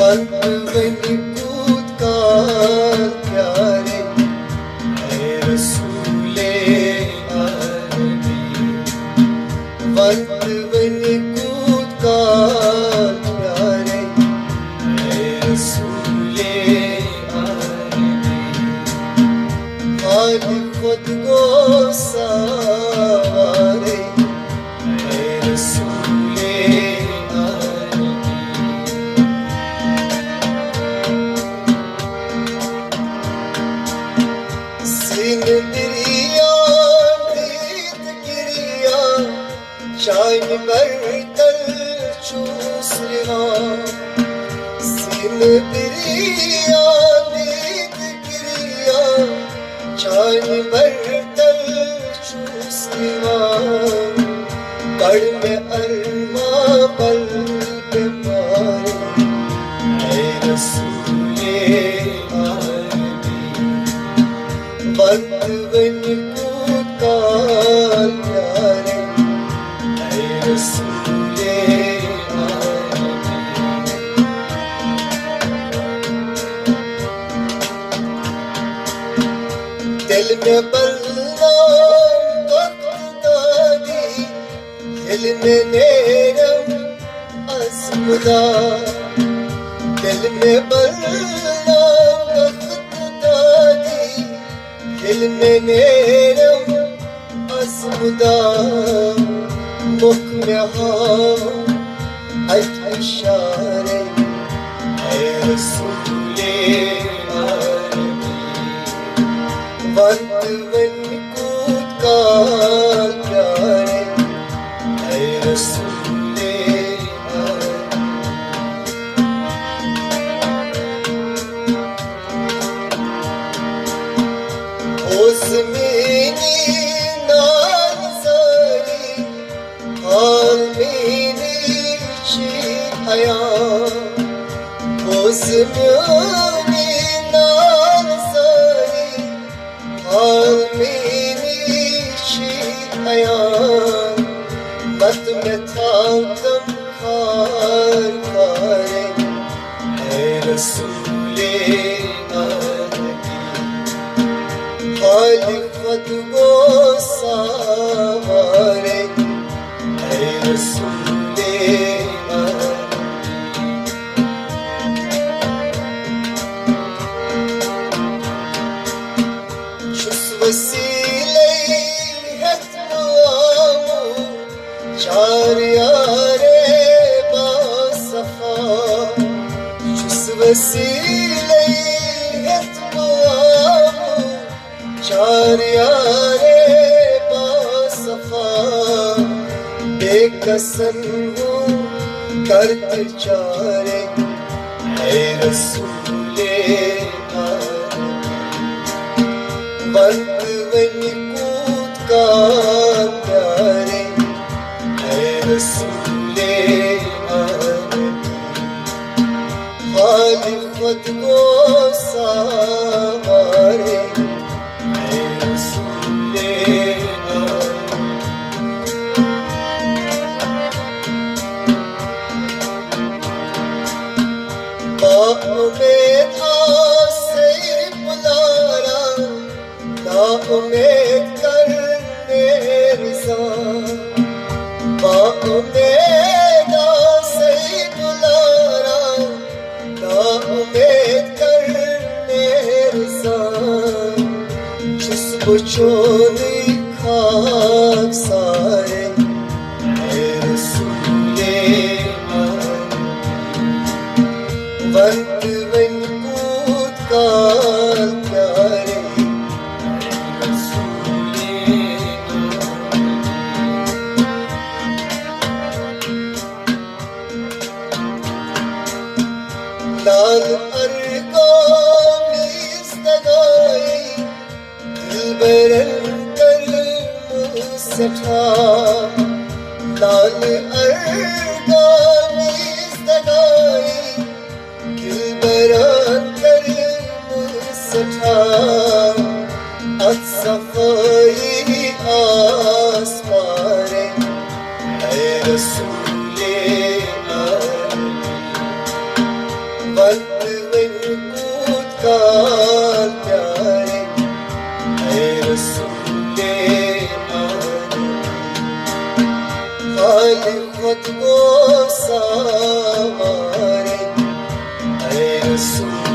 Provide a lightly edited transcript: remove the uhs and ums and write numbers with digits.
وقت بن کود کا پیارے اے رسول عربی وقت بن کود کا پیارے اے رسول عربی حال خود کو سوارے اے رسول سین دریا نیت گریا شاین برتل چوس رہا سین دریا نیت گریا شاین برتل چوس رہا کڑ میں ارما بل پہ مارے اے رسول وقت بن کود کا پیارے اے رسول عربی دل میں بلنا وقت دادی دل میں نیرم اسمدا دل میں بلنا وقت دادی دل میں نیرم اسمدا مکھ میں ہاں اشارے اے رسول عربی وقت بن کود کا پیارے اے رسول عربی زمینی نان زاری حال مینی چی حیا زمینی نان زاری حال مینی چی حیا مت میں تھاکم کھار کھارے اے رسول عربی حال خود کو سوارے اے رسول عربی چس وسیلے حتم آمو چار یارے باصفا چس وسیلے حتم آمو چار یارے باصفا بے کسن ہوں کرتے چارے اے رسول عربی وقت بن کود کا پیارے اے رسول عربی حال خود کو سوارے میں تھا سیر بلارا نا امید کرنے رضا میں تھا سیر بلارا نا امید کرنے رضا جس بچونی خاک سارے اے رسول عربی وقت بن کود کا پیارے اے رسول عربی لال ارگامی استگائی دل برن ملکوت کا پیارے اے رسول عالم، خالق خود کو سنوارے اے رسول